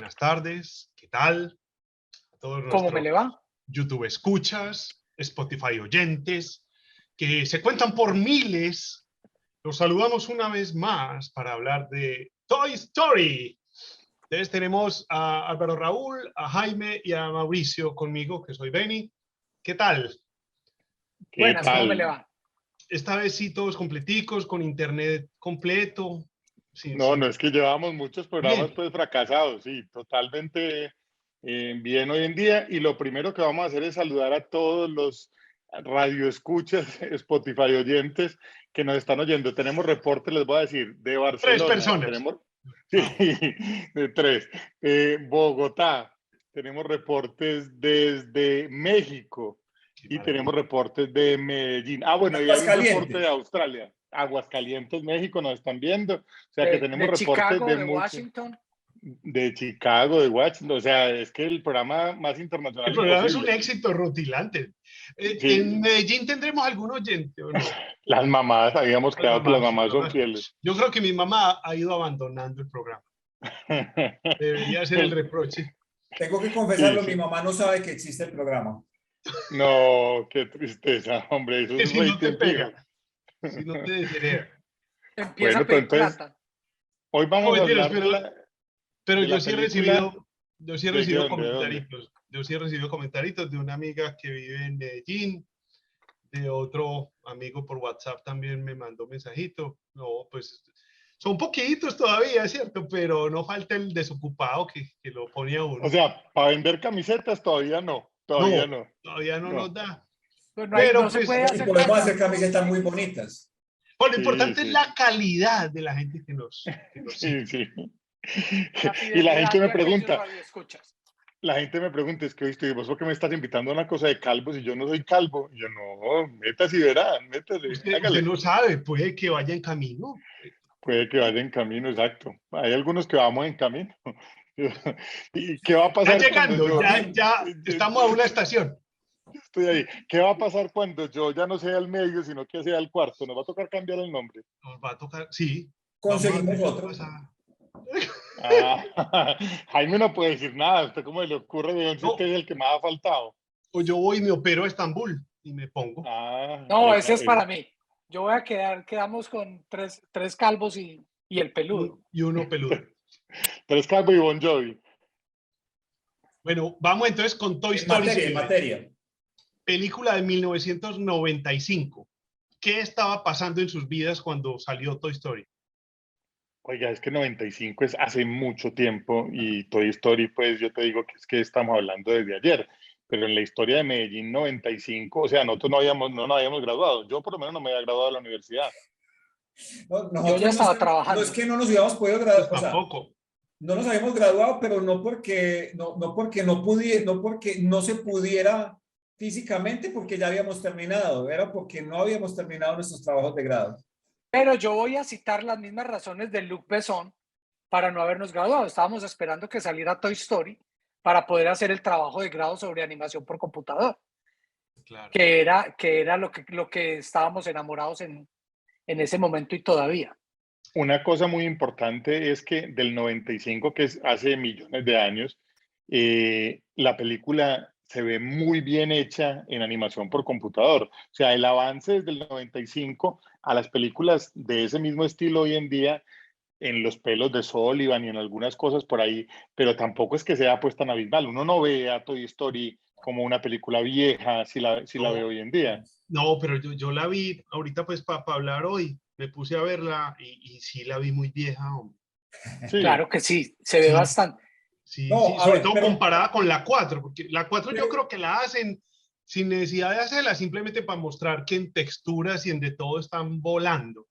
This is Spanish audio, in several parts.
buenas tardes, ¿qué tal? A todos ¿Cómo me nuestros le va? YouTube escuchas, Spotify oyentes, que se cuentan por miles. Los saludamos una vez más para hablar de Toy Story. Entonces tenemos a Álvaro Raúl, a Jaime y a Mauricio conmigo, que soy Benny. ¿Qué tal? ¿Qué Buenas, tal? ¿cómo me le va? Esta vez sí todos completicos, con internet completo. No, es que llevamos muchos programas Bien. pues fracasados, sí, totalmente bien hoy en día. Y lo primero que vamos a hacer es saludar a todos los radioescuchas, Spotify oyentes que nos están oyendo. Tenemos reportes, les voy a decir, de 3 Barcelona, personas. tenemos, sí, de 3, Bogotá, tenemos reportes desde México y tenemos reportes de Medellín. Ah, bueno, y hay un reporte de Australia. Aguascalientes, México, nos están viendo. O sea que tenemos de reportes Chicago, de de mucho, Washington. de Chicago, de Washington. O sea, es que el programa más internacional El programa es un imposible. éxito rutilante. Sí. ¿En Medellín tendremos algún oyente o no? Las mamás, habíamos quedado que las mamás son fieles. Yo creo que mi mamá ha ido abandonando el programa. Debería ser el reproche. Tengo que confesarlo, Sí. mi mamá no sabe que existe el programa. No, qué tristeza, hombre. Eso Que es si no te rating fijo. pega, si no te deshereda. Empieza a Pero pedir entonces, plata. hoy No, vamos a mentiras, hablar pero de yo la sí he película. recibido ¿De dónde? comentarios. Yo sí he recibido comentarios de una amiga que vive en Medellín, de otro amigo por WhatsApp también me mandó mensajito. No, pues son poquitos todavía, es cierto, pero no falta el desocupado que lo pone a uno. O sea, para vender camisetas todavía no. Todavía no. Todavía no nos da. Pues Pero no se pues, puede Y hacer podemos nada. hacer camisetas muy bonitas. Lo Sí, importante sí. es la calidad de la gente que nos sigue. Sí, sí. La Y la gente me fidelidad de aquellos pregunta, radioescuchas. es que ¿viste? ¿Vos por qué me estás invitando a una cosa de calvos y yo no soy calvo? Y yo, no, métase y verá, métase, Usted hágale. no sabe, puede que vaya en camino. Puede que vaya en camino, exacto. Hay algunos que vamos en camino. ¿Y qué va a Ya pasar cuando llegando, yo ya estamos a una estación. estoy ahí? ¿Qué va a pasar cuando yo ya no sea el medio, sino que sea el cuarto? Nos va a tocar cambiar el nombre. Nos va a tocar, sí. Conseguimos Vamos a ver qué otro. pasa. Ah, Jaime no puede decir nada. ¿Usted cómo le ocurre de dónde No. usted es el que más ha faltado? O yo voy y me opero a Estambul y me pongo. No, ese es para mí. Yo voy a quedamos con tres calvos y el peludo. Y uno peludo. Pero es Calvo y Bon Jovi. Bueno, vamos entonces con Toy Story. En materia. Película de 1995. ¿Qué estaba pasando en sus vidas cuando salió Toy Story? Oiga, es que 95 es hace mucho tiempo y Toy Story, pues yo te digo que es que estamos hablando desde ayer, pero en la historia de Medellín 95, o sea, nosotros no nos habíamos graduado, yo por lo menos no me había graduado de la universidad. Yo ya estaba trabajando. No es que no nos hubiéramos podido graduar, Pues tampoco. No nos habíamos graduado, pero no porque no se pudiera físicamente, porque ya habíamos terminado, era porque no habíamos terminado nuestros trabajos de grado. Pero yo voy a citar las mismas razones de Luc Besson para no habernos graduado. Estábamos esperando que saliera Toy Story para poder hacer el trabajo de grado sobre animación por computador. Claro. Que era lo que estábamos enamorados en ese momento y todavía. Una cosa muy importante es que del 95, que es hace millones de años, la película se ve muy bien hecha en animación por computador. O sea, el avance desde el 95 a las películas de ese mismo estilo hoy en día, en Los pelos de Sullivan y en algunas cosas por ahí, pero tampoco es que sea pues tan abismal. Uno no ve a Toy Story como una película vieja si la ve hoy en día. No, pero yo la vi ahorita pues para hablar hoy. Me puse a verla y sí la vi muy vieja, hombre. Sí. Claro que sí, se ve bastante. Sí, no, sí, sobre todo comparada con la 4, porque la 4 yo creo que la hacen sin necesidad de hacerla, simplemente para mostrar que en texturas y en de todo están volando.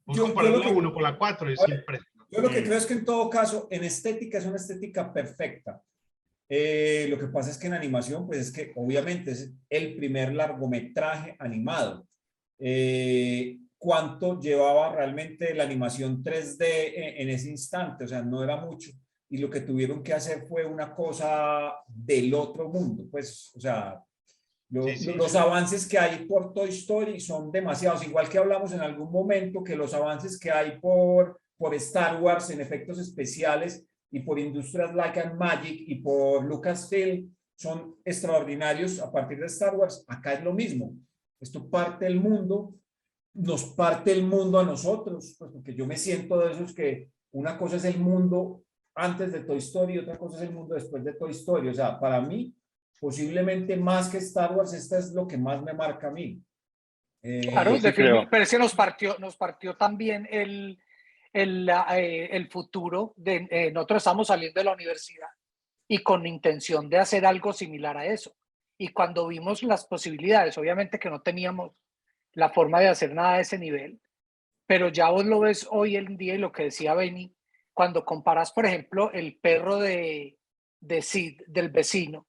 Comparar la 1 con la 4 es impresionante. Yo lo que creo es que en todo caso, en estética es una estética perfecta. Lo que pasa es que en animación, pues es que obviamente es el primer largometraje animado. ¿Cuánto llevaba realmente la animación 3D en ese instante? O sea, no era mucho. Y lo que tuvieron que hacer fue una cosa del otro mundo. Pues, o sea, los avances que hay por Toy Story son demasiados. Igual que hablamos en algún momento que los avances que hay por Star Wars en efectos especiales y por Industrias Light and Magic y por Lucasfilm son extraordinarios a partir de Star Wars. Acá es lo mismo. Esto parte el mundo, nos parte el mundo a nosotros, pues porque yo me siento de esos que una cosa es el mundo antes de Toy Story y otra cosa es el mundo después de Toy Story. O sea, para mí, posiblemente más que Star Wars, esta es lo que más me marca a mí. Claro, sí creo. pero es que nos partió también el futuro. Nosotros estamos saliendo de la universidad y con intención de hacer algo similar a eso. Y cuando vimos las posibilidades, obviamente que no teníamos la forma de hacer nada de ese nivel, pero ya vos lo ves hoy en día y lo que decía Benny, cuando comparas, por ejemplo, el perro de Sid, del vecino,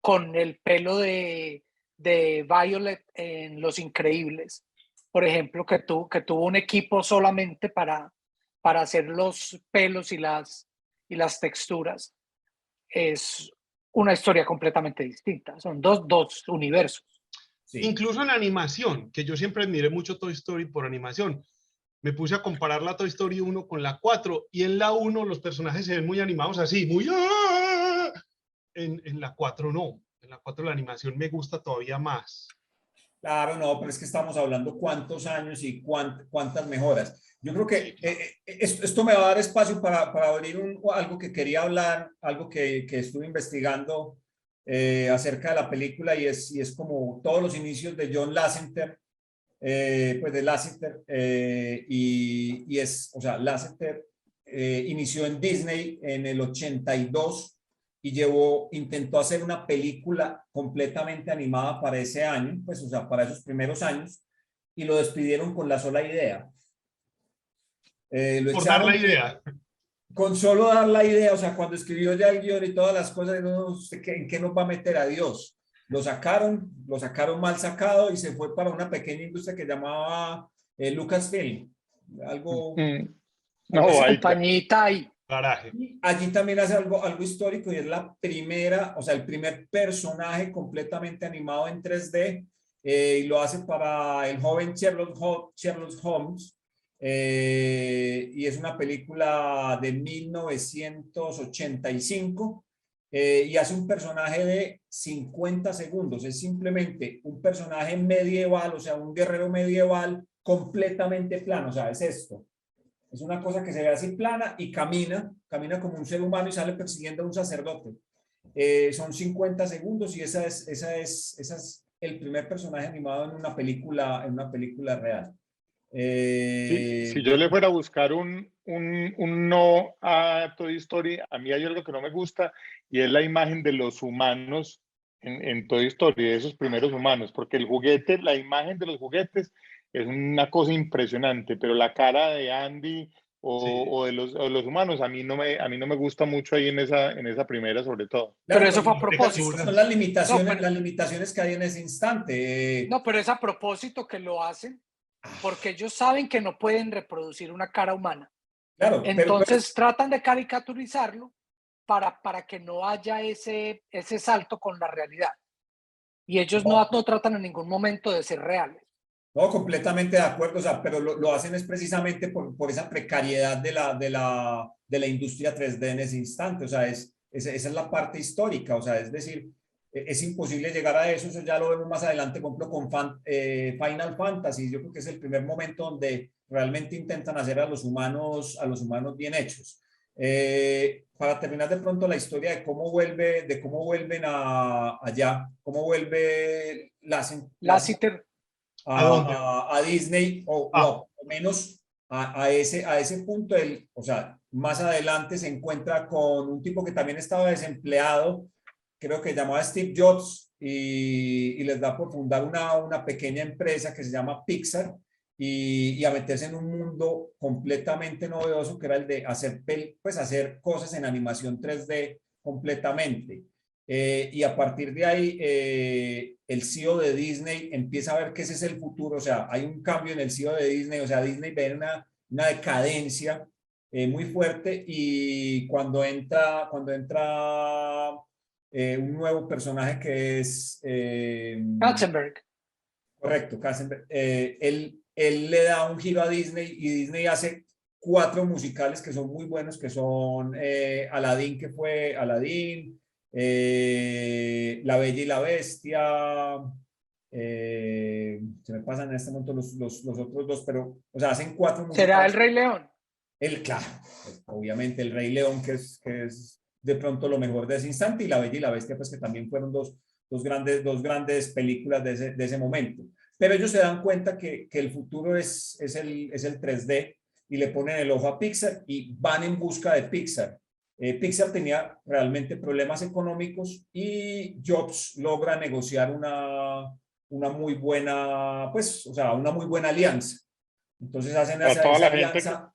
con el pelo de Violet en Los Increíbles, por ejemplo, que tuvo un equipo solamente para hacer los pelos y las texturas, es una historia completamente distinta. Son dos universos. Sí. Incluso en animación, que yo siempre admiré mucho Toy Story por animación. Me puse a comparar la Toy Story 1 con la 4 y en la 1 los personajes se ven muy animados así, muy... ¡ah! En la 4 no. En la 4 la animación me gusta todavía más. Claro, no, pero es que estamos hablando cuántos años y cuántas mejoras. Yo creo que esto me va a dar espacio para abrir algo que quería hablar, algo que estuve investigando acerca de la película y es como todos los inicios de John Lasseter, pues de Lasseter, o sea, Lasseter inició en Disney en el 82 y intentó hacer una película completamente animada para ese año, pues, o sea, para esos primeros años, y lo despidieron con la sola idea. Lo Por echaron dar la idea. con solo dar la idea, o sea, cuando escribió ya el guión y todas las cosas, no, ¿en qué nos va a meter a Dios? Lo sacaron mal sacado y se fue para una pequeña industria que llamaba Lucasfilm. Algo... No, ahí Compañita ahí. Garaje. Allí también hace algo histórico y es la primera, o sea, el primer personaje completamente animado en 3D y lo hace para el joven Sherlock Holmes y es una película de 1985 y hace un personaje de 50 segundos, es simplemente un personaje medieval, o sea, un guerrero medieval completamente plano, o sea, es esto. Es una cosa que se ve así plana y camina como un ser humano y sale persiguiendo a un sacerdote. Son 50 segundos y esa es el primer personaje animado en una película real. si yo le fuera a buscar un no a Toy Story, a mí hay algo que no me gusta y es la imagen de los humanos en Toy Story, de esos primeros humanos, porque el juguete, la imagen de los juguetes es una cosa impresionante, pero la cara de Andy o de los humanos a mí no me gusta mucho ahí en esa primera sobre todo. Claro, Pero eso fue a propósito. son las limitaciones, No, pero, las limitaciones que hay en ese instante. no, pero es a propósito que lo hacen porque ellos saben que no pueden reproducir una cara humana. Claro, Entonces tratan de caricaturizarlo para que no haya ese salto con la realidad. Y ellos no tratan en ningún momento de ser reales. No, completamente de acuerdo, o sea, pero lo hacen es precisamente por esa precariedad de la industria 3D en ese instante, o sea, esa es la parte histórica, o sea, es decir, es imposible llegar a eso ya lo vemos más adelante, por ejemplo, con Final Fantasy, yo creo que es el primer momento donde realmente intentan hacer a los humanos bien hechos. Para terminar de pronto la historia de cómo vuelven allá, cómo vuelve Lasseter a Disney o por lo menos a ese punto, o sea, más adelante se encuentra con un tipo que también estaba desempleado, creo que llamaba Steve Jobs y les da por fundar una pequeña empresa que se llama Pixar y a meterse en un mundo completamente novedoso que era el de hacer cosas en animación 3D completamente. Y a partir de ahí, el CEO de Disney empieza a ver que ese es el futuro, o sea, hay un cambio en el CEO de Disney, o sea, Disney ve una decadencia muy fuerte y cuando entra un nuevo personaje que es... Katzenberg. Correcto, Katzenberg. Él le da un giro a Disney y Disney hace 4 musicales que son muy buenos, que son Aladdin, que fue Aladdin, La Bella y la Bestia, se me pasan en este momento los otros 2, pero, o sea, hacen 4 musicales. ¿Será El Rey León? Claro, pues, obviamente El Rey León, que es de pronto lo mejor de ese instante, y La Bella y la Bestia, pues que también fueron dos grandes películas de ese momento. Pero ellos se dan cuenta que el futuro es el 3D y le ponen el ojo a Pixar y van en busca de Pixar. Pixar tenía realmente problemas económicos y Jobs logra negociar una muy buena, pues, o sea, una muy buena alianza. Entonces hacen esa alianza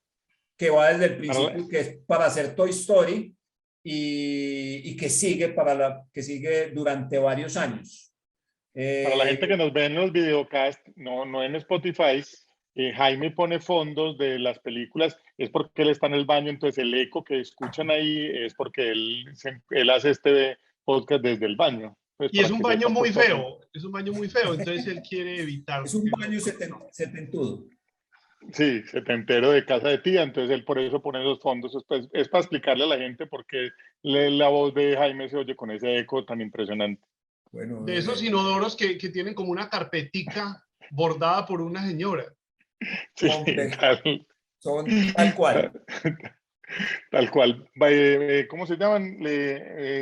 que va desde el principio, que es para hacer Toy Story y que sigue durante varios años. Para la gente que nos ve en los videocasts, no en Spotify, Jaime pone fondos de las películas, es porque él está en el baño, entonces el eco que escuchan ahí es porque él hace este podcast desde el baño. Pues y es un baño muy feo, es un baño muy feo, entonces él quiere evitar. Es un baño setentudo. Sí, setentero de casa de tía, entonces él por eso pone esos fondos, es para explicarle a la gente por qué la voz de Jaime se oye con ese eco tan impresionante. Bueno, de esos inodoros que tienen como una carpetica bordada por una señora. Sí, son tal cual. Tal cual. ¿Cómo se llaman?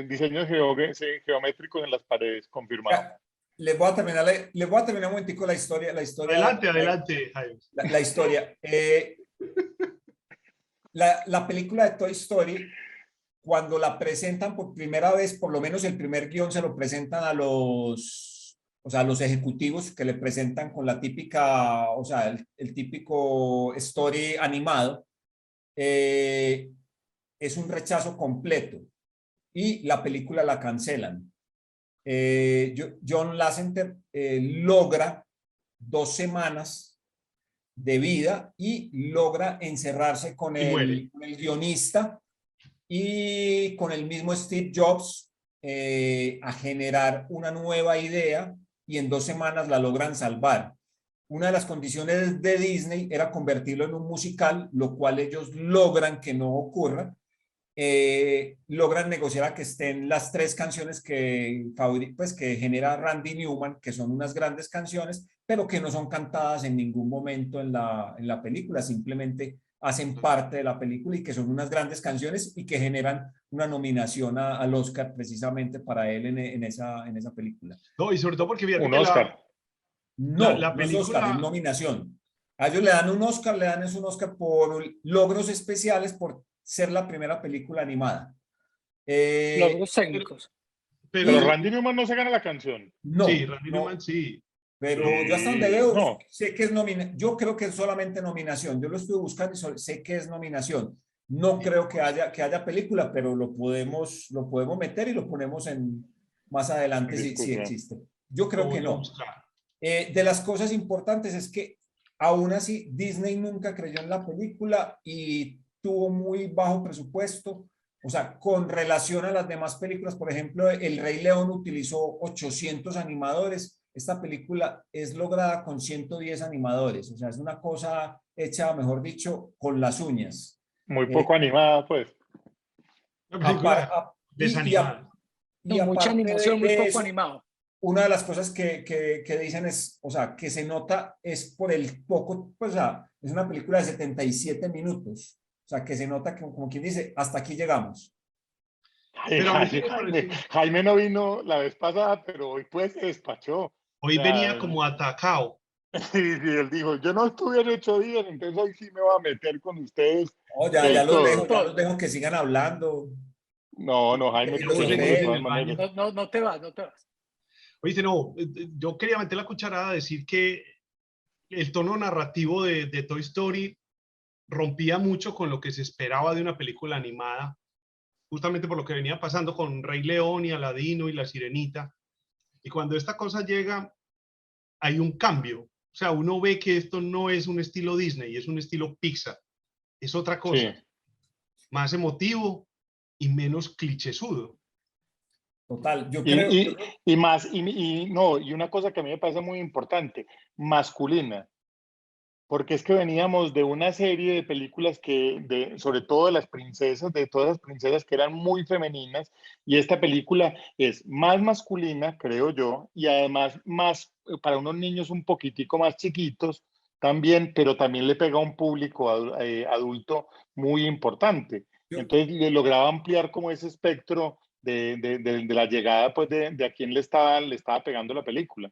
Diseños geométricos en las paredes, confirmado. Les voy a terminar un momentico la historia. Adelante, Jaime. La historia. La película de Toy Story, cuando la presentan por primera vez, por lo menos el primer guión se lo presentan a los ejecutivos, que le presentan con la típica, o sea, el típico story animado. Es un rechazo completo y la película la cancelan. John Lasseter logra 2 semanas de vida y logra encerrarse con el guionista y con el mismo Steve Jobs a generar una nueva idea, y en 2 semanas la logran salvar. Una de las condiciones de Disney era convertirlo en un musical, lo cual ellos logran que no ocurra. Logran negociar a que estén las 3 canciones que genera Randy Newman, que son unas grandes canciones, pero que no son cantadas en ningún momento en la película, simplemente hacen parte de la película y que son unas grandes canciones y que generan una nominación al Oscar precisamente para él en esa película. No, y sobre todo porque fíjate un Oscar. La película... no es Oscar, es nominación. A ellos le dan un Oscar, un Oscar por logros especiales, por ser la primera película animada. Logros técnicos. Pero Randy Newman no se gana la canción. No. Sí, Randy Newman sí. Pero yo hasta donde veo, sé que es nominación. Yo creo que es solamente nominación. Yo lo estuve buscando y sé que es nominación. No creo que haya película, pero lo podemos meter y lo ponemos más adelante si existe. Yo creo que no. De las cosas importantes es que aún así Disney nunca creyó en la película y tuvo muy bajo presupuesto. O sea, con relación a las demás películas, por ejemplo, El Rey León utilizó 800 animadores. Esta película es lograda con 110 animadores. O sea, es una cosa hecha, mejor dicho, con las uñas. Muy poco animada, pues. Desanimada. Mucha animación, muy poco animado. Una de las cosas que dicen es, o sea, que se nota es por el poco, pues, o sea, es una película de 77 minutos. O sea, que se nota que, como quien dice, hasta aquí llegamos. Pero Jaime no vino la vez pasada, pero hoy pues se despachó. Hoy venía como atacado. Y él dijo, yo no estuve en 8 días, entonces hoy sí me voy a meter con ustedes. Oh, ya los dejo que sigan hablando. No, Jaime. No te vas. Oye, no, yo quería meter la cucharada a decir que el tono narrativo de Toy Story rompía mucho con lo que se esperaba de una película animada, justamente por lo que venía pasando con Rey León y Aladino y La Sirenita. Y cuando esta cosa llega, hay un cambio. O sea, uno ve que esto no es un estilo Disney, es un estilo Pixar. Es otra cosa. Sí. Más emotivo y menos clichésudo. Total, yo creo... Y una cosa que a mí me parece muy importante, masculina. porque es que veníamos de una serie de películas sobre todo de las princesas, de todas las princesas que eran muy femeninas, y esta película es más masculina, creo yo, y además más para unos niños un poquitico más chiquitos también, pero también le pega a un público adulto muy importante. Entonces le lograba ampliar como ese espectro de la llegada pues de a quién le estaba pegando la película.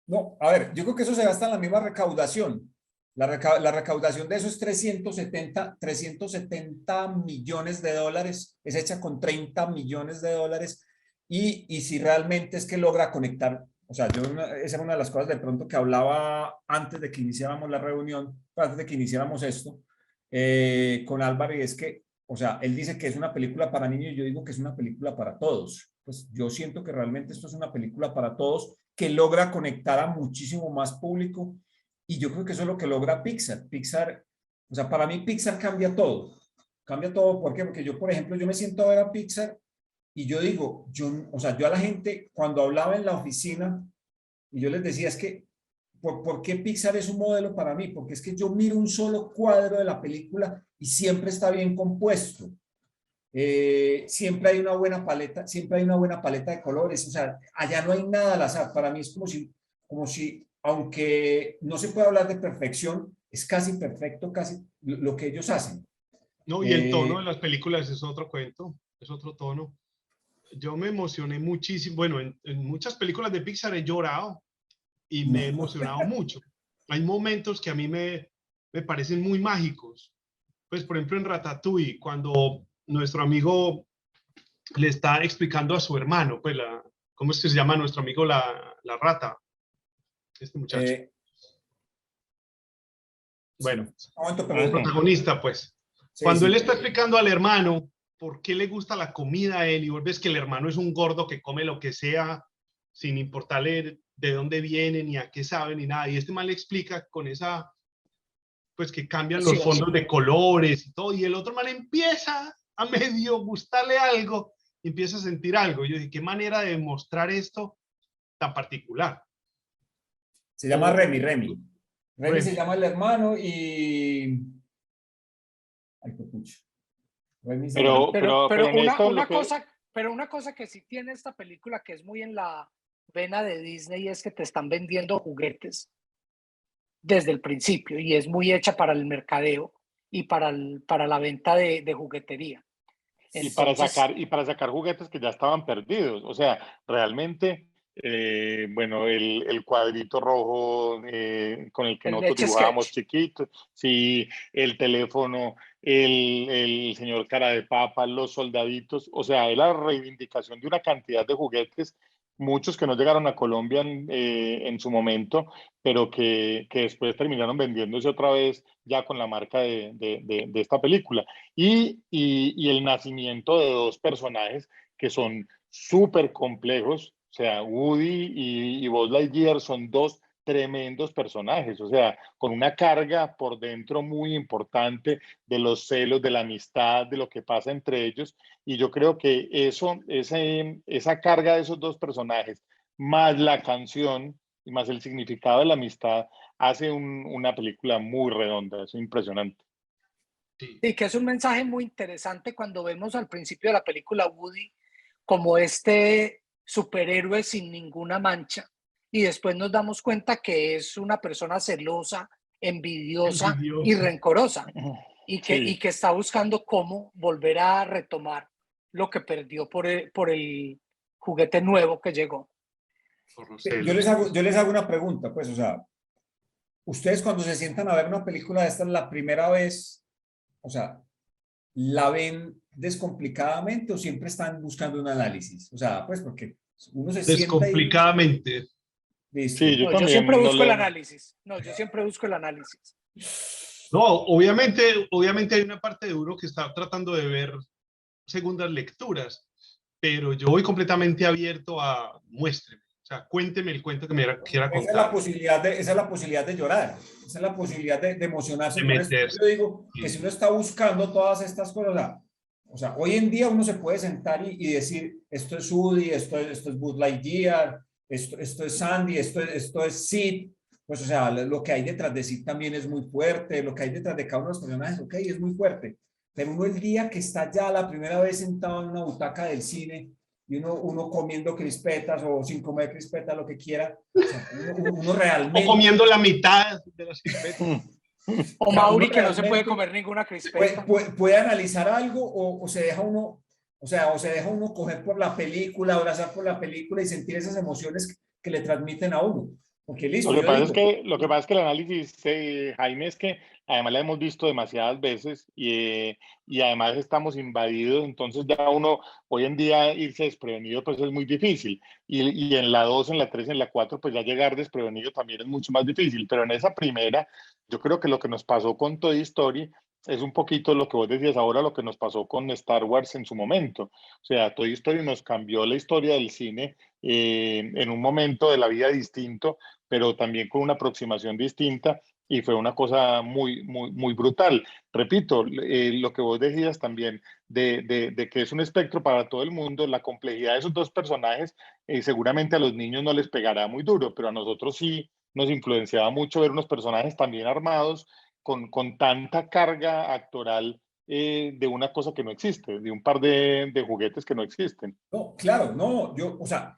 No, a ver, yo creo que eso se gasta en la misma recaudación. La recaudación de esos 370 millones de dólares es hecha con 30 millones de dólares y si realmente es que logra conectar, o sea, esa era una de las cosas de pronto que hablaba antes de que iniciáramos la reunión, antes de que iniciáramos esto, con Álvaro, y es que, o sea, él dice que es una película para niños y yo digo que es una película para todos. Pues yo siento que realmente esto es una película para todos que logra conectar a muchísimo más público y yo creo que eso es lo que logra Pixar. Pixar, o sea, para mí Pixar cambia todo. Cambia todo, ¿por qué? Porque yo, por ejemplo, yo me siento a ver a Pixar y yo digo, o sea, yo a la gente cuando hablaba en la oficina y yo les decía, es que, ¿por qué Pixar es un modelo para mí? Porque es que yo miro un solo cuadro de la película y siempre está bien compuesto. Siempre hay una buena paleta, siempre hay una buena paleta de colores, o sea, allá no hay nada al azar. Para mí es como si, aunque no se puede hablar de perfección, es casi perfecto, casi lo que ellos hacen. No, y el tono de las películas es otro cuento, es otro tono. Yo me emocioné muchísimo, bueno, en muchas películas de Pixar he llorado y me he emocionado mucho. Hay momentos que a mí me parecen muy mágicos. Pues, por ejemplo, en Ratatouille, cuando nuestro amigo le está explicando a su hermano, pues, ¿cómo es que se llama nuestro amigo la rata? Este muchacho. Bueno, el protagonista, pues. Sí, cuando él está explicando al hermano por qué le gusta la comida a él y ves que el hermano es un gordo que come lo que sea sin importarle de dónde viene, ni a qué sabe, ni nada. Y este man le explica con esa, pues que cambian los fondos de colores y todo. Y el otro man empieza a medio gustarle algo y empieza a sentir algo. Y yo dije, qué manera de mostrar esto tan particular. Se llama Remy. Remy se llama el hermano y... Ay, qué pucha. Pero una cosa que sí tiene esta película que es muy en la vena de Disney es que te están vendiendo juguetes desde el principio y es muy hecha para el mercadeo y para la venta de juguetería. Entonces, y para sacar juguetes que ya estaban perdidos. O sea, realmente, bueno, el cuadrito rojo con el que nosotros dibujábamos chiquitos, sí, el teléfono, el señor cara de papa, los soldaditos, o sea, es la reivindicación de una cantidad de juguetes, muchos que no llegaron a Colombia en su momento, pero que después terminaron vendiéndose otra vez ya con la marca de esta película. Y el nacimiento de dos personajes que son súper complejos, o sea, Woody y Buzz Lightyear son dos tremendos personajes, o sea, con una carga por dentro muy importante de los celos, de la amistad, de lo que pasa entre ellos, y yo creo que esa carga de esos dos personajes, más la canción y más el significado de la amistad, hace una película muy redonda, es impresionante. Sí, que es un mensaje muy interesante cuando vemos al principio de la película Woody como este superhéroe sin ninguna mancha y después nos damos cuenta que es una persona celosa, envidiosa y rencorosa y que está buscando cómo volver a retomar lo que perdió por el juguete nuevo que llegó. Yo les hago una pregunta, pues, o sea, ustedes cuando se sientan a ver una película de esta la primera vez, o sea, ¿la ven descomplicadamente o siempre están buscando un análisis? O sea, pues porque uno se descomplicadamente. Sí, yo también. Yo siempre busco el análisis. Yo siempre busco el análisis. No, obviamente hay una parte de uno que está tratando de ver segundas lecturas, pero yo voy completamente abierto a muéstreme. O sea, cuénteme el cuento que me quiera contar. Esa es la posibilidad de llorar. Esa es la posibilidad de emocionarse. Por eso yo digo que si uno está buscando todas estas cosas, o sea, hoy en día uno se puede sentar y decir, esto es Woody, esto es Buzz Lightyear, esto es Sandy, esto es Sid. pues, o sea, lo que hay detrás de sí también es muy fuerte, lo que hay detrás de cada uno de los personajes, ok, es muy fuerte. Pero uno el día que está ya la primera vez sentado en una butaca del cine y uno comiendo crispetas o sin comer crispetas, lo que quiera, o sea, uno O realmente, comiendo la mitad de las crispetas. O o sea, uno Mauri, que no se puede realmente comer ninguna crispeta. puede analizar algo o se deja uno, o sea, o se deja uno coger por la película, abrazar por la película y sentir esas emociones que le transmiten a uno. Porque listo, yo digo, Lo que pasa es que el análisis, Jaime, es que además la hemos visto demasiadas veces y además estamos invadidos, entonces ya uno, hoy en día irse desprevenido pues es muy difícil. Y en la 2, en la 3, en la 4, pues ya llegar desprevenido también es mucho más difícil. Pero en esa primera, yo creo que lo que nos pasó con Toy Story es un poquito lo que vos decías ahora, lo que nos pasó con Star Wars en su momento. O sea, Toy Story nos cambió la historia del cine en un momento de la vida distinto, pero también con una aproximación distinta y fue una cosa muy, muy, muy brutal. Repito, lo que vos decías también de que es un espectro para todo el mundo, la complejidad de esos dos personajes, seguramente a los niños no les pegará muy duro, pero a nosotros sí nos influenciaba mucho ver unos personajes también armados con tanta carga actoral de una cosa que no existe, de un par de juguetes que no existen. no, claro, no, yo, o sea,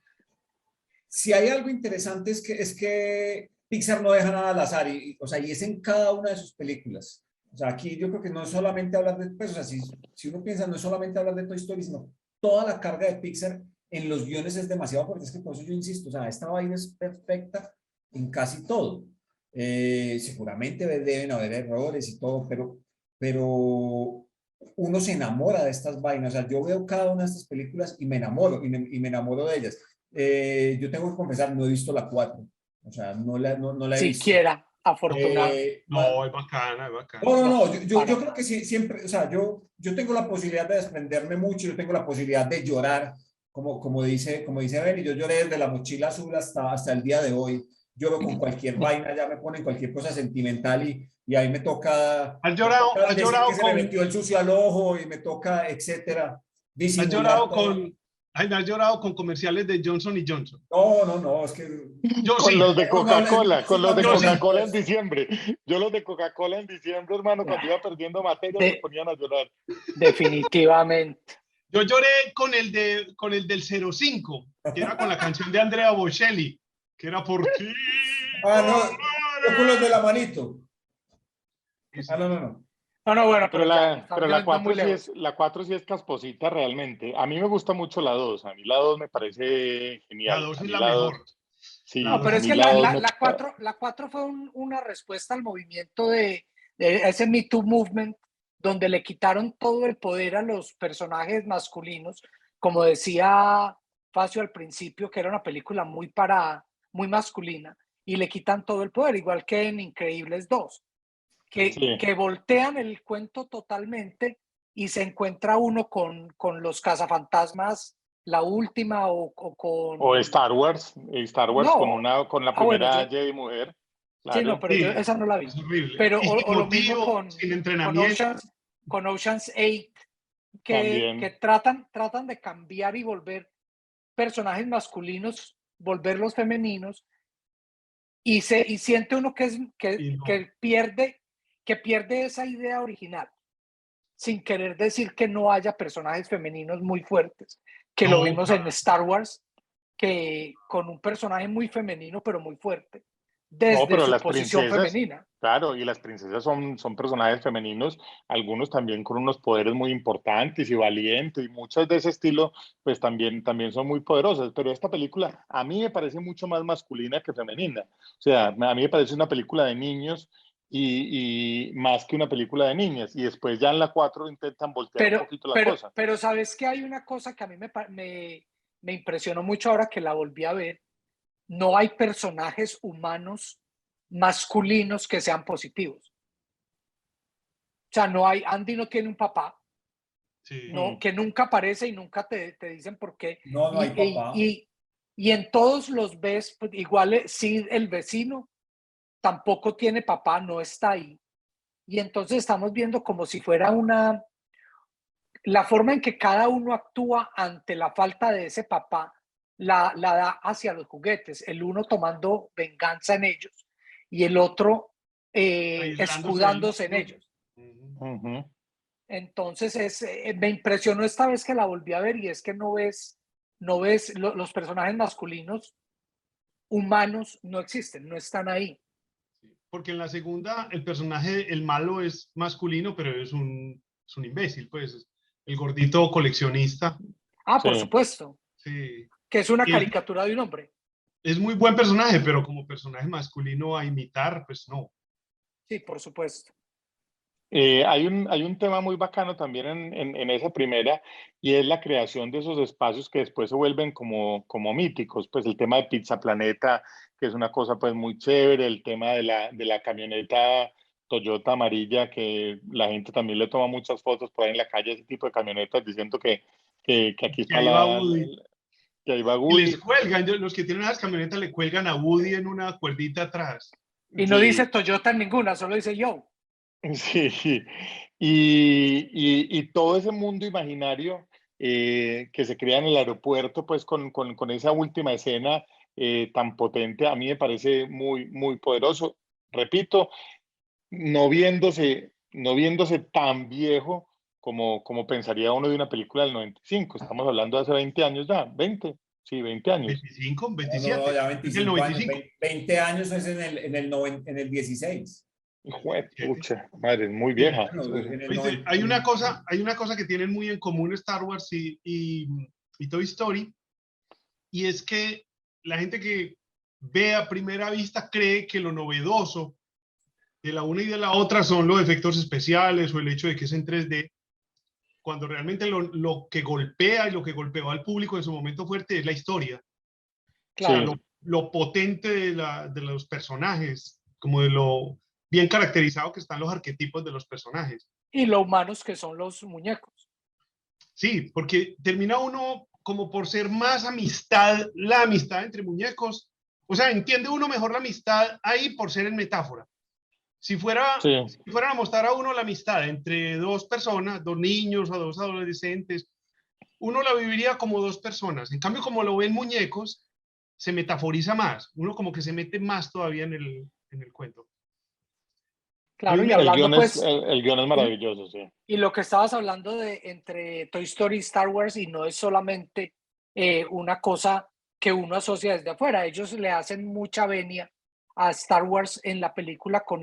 si hay algo interesante es que Pixar no deja nada al azar, o sea, y es en cada una de sus películas. O sea, aquí yo creo que no es solamente hablar de, pues, o sea, si uno piensa, no es solamente hablar de Toy Story, sino toda la carga de Pixar en los guiones es demasiado fuerte. Es que por eso yo insisto, o sea, esta vaina es perfecta en casi todo. Seguramente deben haber errores y todo, pero uno se enamora de estas vainas. O sea, yo veo cada una de estas películas y me enamoro, y me enamoro de ellas. Yo tengo que confesar, no he visto la 4. O sea, no la he visto. Siquiera, afortunado. No, es bacana, es bacana. No, para yo creo nada. que sí, siempre, o sea, yo tengo la posibilidad de desprenderme mucho, yo tengo la posibilidad de llorar, como dice Benny, yo lloré desde la mochila azul hasta el día de hoy, lloro con cualquier vaina, ya me ponen cualquier cosa sentimental y ahí me toca Has decir que llorado se me metió el sucio al ojo y me toca, etcétera, has disimular llorado todo. has llorado con comerciales de Johnson y Johnson. No, es que... Yo Con sí, los de Coca-Cola, con los de yo sí. Coca-Cola en diciembre. Yo los de Coca-Cola en diciembre, hermano, cuando iba perdiendo materia me De- ponían a llorar. definitivamente. Yo lloré con el del 05, que era con la canción de Andrea Bocelli, que era por ti. No, yo con los de la manito. No. No, bueno, Pero pero ya estamos pero la yendo muy 4 sí lejos. es, la 4 sí es casposita realmente. A mí me gusta mucho la 2. A mí la 2 me parece La genial. 2 A es mí la la mejor. 2, No, sí, pero a es mí que la 2 me... la 4 fue una respuesta al movimiento de ese Me Too Movement, donde le quitaron todo el poder a los personajes masculinos, como decía Facio al principio, que era una película muy parada, muy masculina, y le quitan todo el poder, igual que en Increíbles 2, Sí. que voltean el cuento totalmente y se encuentra uno con los cazafantasmas, la última, o O con... Star Wars No, con la bueno, primera Jedi mujer, sí, no, claro. pero yo Sí, esa no la vi. es horrible. Pero, Y sin o lo mismo motivo, sin con entrenamiento. Con Ocean's 8, que También. tratan de cambiar y volver personajes masculinos, volverlos femeninos, y siente uno Y no. que pierde esa idea original, sin querer decir que no haya personajes femeninos muy fuertes, que lo No, vimos en claro. Star Wars, que con un personaje muy femenino, pero muy fuerte, No, desde pero su las posición princesas, femenina. claro, y las princesas son personajes femeninos, algunos también con unos poderes muy importantes y valientes, y muchas de ese estilo, pues también son muy poderosas. Pero esta película a mí me parece mucho más masculina que femenina. O sea, a mí me parece una película de niños y más que una película de niñas. Y después ya en la 4 intentan voltear un poquito la cosa. Pero sabes que hay una cosa que a mí me impresionó mucho ahora que la volví a ver. No hay personajes humanos masculinos que sean positivos. O sea, no hay, Andy no tiene un papá, Sí. no, que nunca aparece y nunca te dicen por qué. No hay papá. Y en todos los ves, pues, igual sí, el vecino tampoco tiene papá, no está ahí. Y entonces estamos viendo como si fuera la forma en que cada uno actúa ante la falta de ese papá, la da hacia los juguetes, el uno tomando venganza en ellos y el otro Aislándose escudándose en del ellos. Ujú. Entonces me impresionó esta vez que la volví a ver y es que no ves los personajes masculinos humanos no existen, no están ahí. Porque en la segunda el personaje, el malo es masculino, pero es un imbécil, pues. El gordito coleccionista. Ah, por Sí. supuesto, Sí. que es una Y caricatura de un hombre. es muy buen personaje, pero como personaje masculino a imitar, pues no. Sí, por supuesto. Hay un tema muy bacano también en esa primera y es la creación de esos espacios que después se vuelven como míticos, pues el tema de Pizza Planeta, que es una cosa pues muy chévere, el tema de la camioneta Toyota amarilla, que la gente también le toma muchas fotos por ahí en la calle, ese tipo de camionetas diciendo que aquí Que está ahí va Woody. que ahí va Y les Woody. cuelgan, los que tienen las camionetas le cuelgan a Woody en una cuerdita atrás. Y no dice Sí, Toyota en ninguna, solo dice yo. sí, y todo ese mundo imaginario que se crea en el aeropuerto, pues con esa última escena tan potente, a mí me parece muy, muy poderoso. Repito, no viéndose tan viejo como pensaría uno de una película del 95. Estamos hablando de hace 20 años ya, 20, sí, 20 años. 25, No, no, no, 27. ya Es el 25 años, 95. 20 años es en el 16. Hijo de pucha, madre, es muy Sí, vieja. bueno, en el ¿Viste? 90. Hay una cosa que tienen muy en común Star Wars y Toy Story, y es que la gente que ve a primera vista cree que lo novedoso de la una y de la otra son los efectos especiales o el hecho de que es en 3D, cuando realmente lo que golpea y lo que golpeó al público en su momento fuerte es la historia. O sea, Claro. Sí. lo potente de los personajes, como de lo bien caracterizado que están los arquetipos de los personajes. Y lo humanos que son los muñecos. Sí, porque termina uno como por ser más amistad, la amistad entre muñecos. O sea, entiende uno mejor la amistad ahí por ser en metáfora. Si Sí. fueran a mostrar a uno la amistad entre dos personas, dos niños o dos adolescentes, uno la viviría como dos personas. En cambio, como lo ven muñecos, se metaforiza más. Uno como que se mete más todavía en el cuento. Claro, y El hablando guión es, pues, el guión es maravilloso, sí. y lo que estabas hablando de entre Toy Story y Star Wars, y no es solamente una cosa que uno asocia desde afuera, ellos le hacen mucha venia a Star Wars en la película con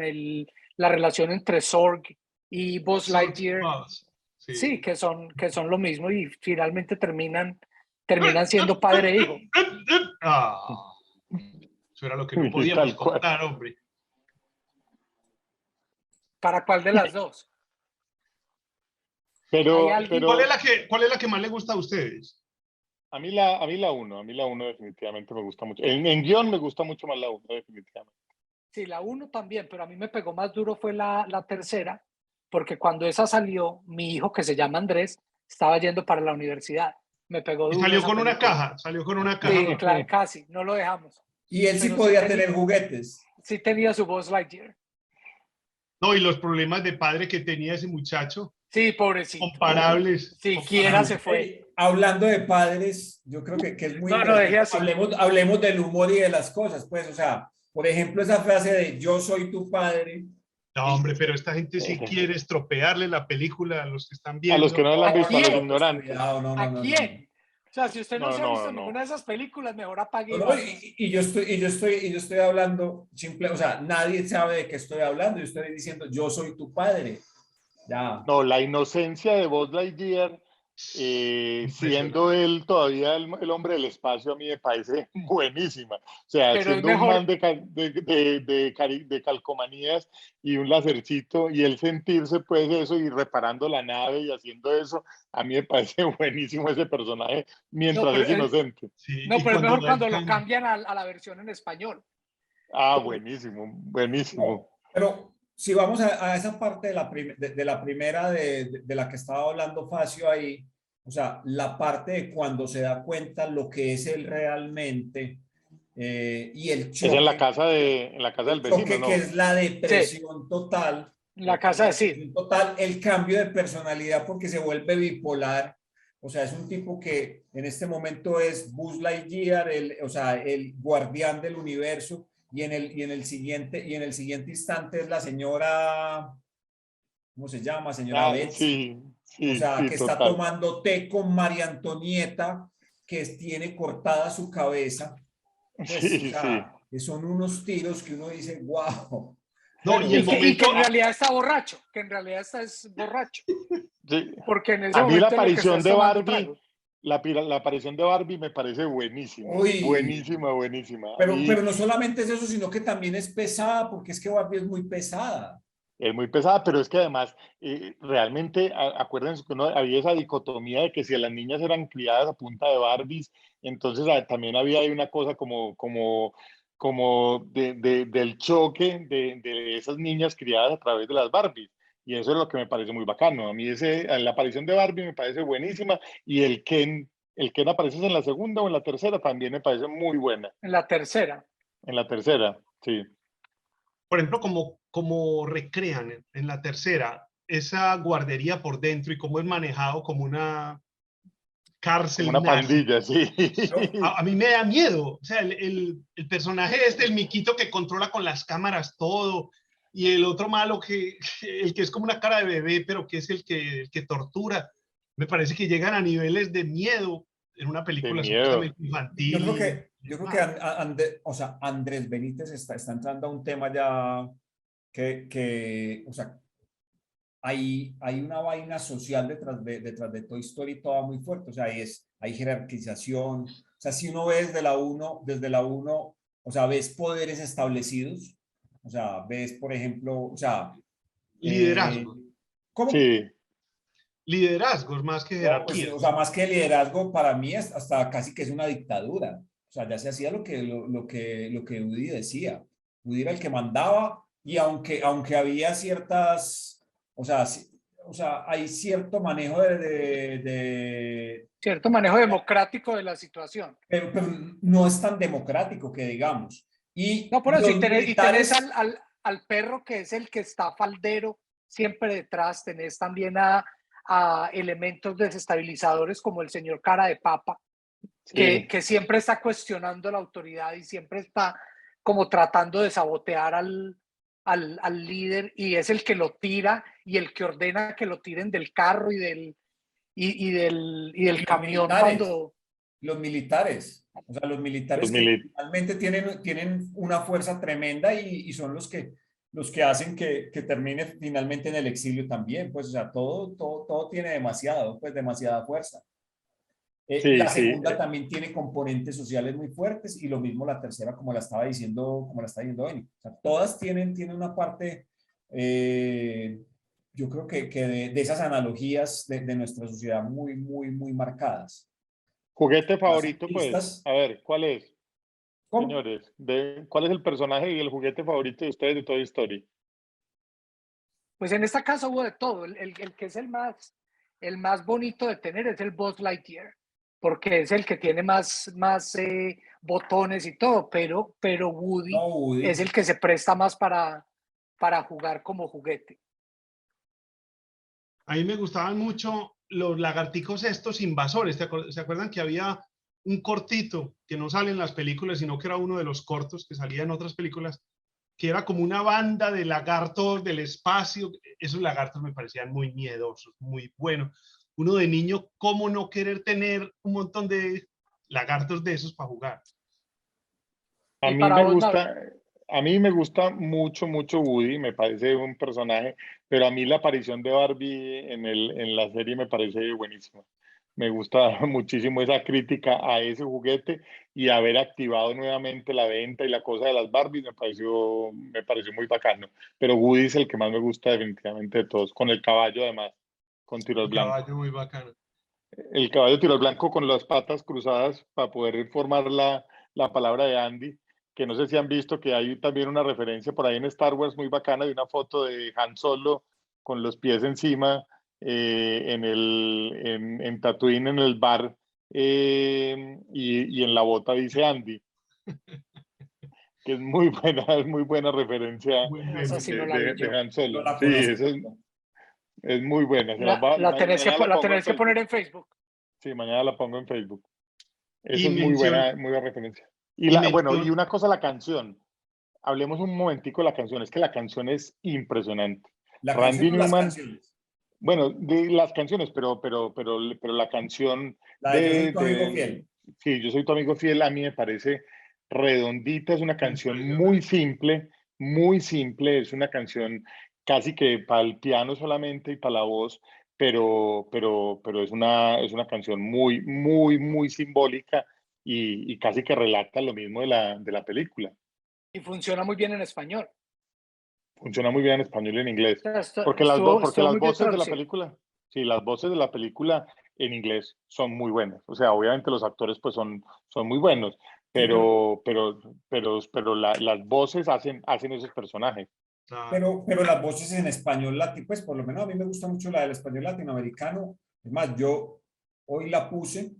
la relación entre Zorg y Buzz Lightyear. Sí, Sí. que son lo mismo y finalmente terminan siendo padre e hijo. Ah, eso era lo que no Y podíamos tal cual. contar, hombre. ¿Para cuál de las dos? ¿Hay alguien? Pero ¿Cuál es la que más le gusta a ustedes? a mí la uno definitivamente me gusta mucho. En guión me gusta mucho más la uno, definitivamente. Sí, la uno también, pero a mí me pegó más duro fue la tercera, porque cuando esa salió, mi hijo, que se llama Andrés, estaba yendo para la universidad. Me pegó Y duro salió esa con una película. caja, salió con una caja. Sí, casi, no lo dejamos. Y él sí Pero podía tener juguetes. sí tenía su Buzz Lightyear. No, y los problemas de padre que tenía ese muchacho, Sí, pobrecito. comparables. Siquiera se fue. Hablando de padres, yo creo que es muy No, dejé interesante. así. Hablemos del humor y de las cosas, pues, o sea, por ejemplo, esa frase de yo soy tu padre. No, hombre, pero esta gente sí quiere estropearle la película a los que están A los viendo. que no la han ¿A visto, a los quién? Pues, ignorantes. cuidado, no, no, ¿A no, no, no. quién? O sea, si usted no No, se ha visto no, no. ninguna de esas películas, mejor apague y No, vaya. y yo estoy hablando simple, o sea, nadie sabe de qué estoy hablando. Yo estoy diciendo, yo soy tu padre. Ya. No, la inocencia de Buzz Lightyear, Impresionante. siendo él todavía el hombre del espacio, a mí me parece buenísima. O sea, Pero es siendo un man mejor, de calcomanías y un lacercito, y él sentirse pues eso y reparando la nave y haciendo eso, a mí me parece buenísimo ese personaje no, mientras es inocente. Sí, no, y pero es cuando mejor da el cuando lo cambio. cambian a la versión en español. Ah, buenísimo, buenísimo. No, pero si vamos a esa parte de la primera de la que estaba hablando Facio ahí, o sea, la parte de cuando se da cuenta lo que es él realmente y el Es choque, en la casa del vecino, choque que ¿no? es la Sí, depresión total, la casa de Sid. total, el cambio de personalidad porque se vuelve bipolar. O sea, es un tipo que en este momento es Buzz Lightyear, o sea, el guardián del universo, y en el siguiente instante es la señora, ¿cómo se llama? Señora Betsy. Sí, O sí, sea, sí, que está total. tomando té con María Antonieta, que tiene cortada su cabeza. Pues, o Sí, sí. sea, que son unos tiros que uno dice, wow. No, y Bueno, el Y que momento, en realidad está borracho, que en realidad es borracho, Sí. porque en ese A mí la momento lo que está aparición es de tomando Barbie, trago. la aparición de Barbie me parece buenísima, uy, buenísima, buenísima. A pero mí no solamente es eso, sino que también es pesada, porque es que Barbie es muy pesada. es muy pesada, pero es que además, realmente, acuérdense que había esa dicotomía de que si las niñas eran criadas a punta de Barbies, entonces también había ahí una cosa como del choque de esas niñas criadas a través de las Barbies. Y eso es lo que me parece muy bacano. A mí la aparición de Barbie me parece buenísima y el Ken aparece en la segunda o en la tercera también me parece muy buena. En la tercera. En la tercera, sí. por ejemplo, como recrean en la tercera esa guardería por dentro y cómo es manejado como una Como cárcel una nazi. pandilla, sí. ¿No? A mí me da miedo. O sea, el personaje este, el miquito que controla con las cámaras todo, y el otro malo el que es como una cara de bebé, pero que es el que tortura. Me parece que llegan a niveles de miedo en una De película miedo. supuestamente infantil. Yo creo que o sea, Andrés Benítez está entrando a un tema ya o sea, hay una vaina social detrás de Toy Story toda muy fuerte, o sea, hay jerarquización, o sea, si uno ve desde la uno, o sea, ves poderes establecidos, o sea, ves, por ejemplo, o sea, eh, Liderazgo. ¿cómo? Sí, Liderazgos más que No, pues, o sea, jerarquías. más que liderazgo, para mí es hasta casi que es una dictadura. O sea, ya se hacía lo que Udi decía. Udi era el que mandaba y aunque había ciertas, o sea, o sea, hay cierto manejo Cierto manejo democrático de la situación. pero no es tan democrático que digamos. Y No, por eso, los y tenés militares, al perro que es el que está faldero siempre detrás, tenés también a elementos desestabilizadores como el señor cara de papa, sí, que siempre está cuestionando la autoridad y siempre está como tratando de sabotear al líder y es el que lo tira y el que ordena que lo tiren del carro y del y los camión militares. cuando... Los militares, o sea, los los militares que mili- finalmente tienen una fuerza tremenda y son los que hacen que termine finalmente en el exilio también, pues, o sea, todo tiene pues, demasiada fuerza. sí, La sí, segunda también tiene componentes sociales muy fuertes y lo mismo la tercera, como la estaba diciendo Benny. O sea, todas tienen una parte, yo creo que de esas analogías de nuestra sociedad muy marcadas. juguete Las favorito, pues, artistas, a ver, ¿cuál es, ¿cómo? señores? ¿Cuál es el personaje y el juguete favorito de ustedes de Toy Story? Pues en esta casa hubo de todo. El que es el más bonito de tener es el Buzz Lightyear, porque es el que tiene más botones y todo, pero Woody No, es Woody. el que se presta más para jugar como juguete. A mí me gustaban mucho los lagarticos estos invasores. ¿Se acuerdan que había un cortito que no sale en las películas, sino que era uno de los cortos que salía en otras películas, que era como una banda de lagartos del espacio? Esos lagartos me parecían muy miedosos, muy buenos. Uno de niño, ¿cómo no querer tener un montón de lagartos de esos para jugar? A Y mí para me vos, Mauro, gusta, a mí me gusta mucho, mucho Woody, me parece un personaje, pero a mí la aparición de Barbie en la serie me parece buenísima. Me gusta muchísimo esa crítica a ese juguete y haber activado nuevamente la venta y la cosa de las Barbies me pareció muy bacano. Pero Woody es el que más me gusta definitivamente de todos, con el caballo además, con tiro al El blanco. caballo muy bacano. El caballo tiro al blanco con las patas cruzadas para poder formar la palabra de Andy, que no sé si han visto que hay también una referencia por ahí en Star Wars muy bacana de una foto de Han Solo con los pies encima en Tatooine en el bar y en la bota dice Andy, que es muy buena referencia Buen esa meme. sí no la vi de yo. Han No Solo. la Sí, conozco. es muy buena. La tenés que, Mañana la la pongo en tenés que poner Facebook. en Facebook. Sí, mañana la pongo en Facebook. Y Eso es mención, muy buena referencia. y Bueno, y mención, una cosa, la canción. hablemos un momentico de la canción. Es que la canción es impresionante. La canción Randy o las Newman, canciones. bueno, de las canciones, pero la canción La de Yo soy tu amigo fiel. Sí, Yo soy tu amigo fiel, a mí me parece redondita, es una canción Impresionante. muy simple, es una canción casi que para el piano solamente y para la voz, pero es una canción muy simbólica y casi que relata lo mismo de la película. Y funciona muy bien en español. Funciona muy bien en español y en inglés. O sea, Porque porque estuvo las muy bien voces de la traducido. película, sí, las voces de la película en inglés son muy buenas. O sea, obviamente los actores pues son muy buenos, Sí, las voces hacen esos personajes. Claro. pero las voces en español latino, pues por lo menos a mí me gusta mucho la del español latinoamericano. Es más, yo hoy la puse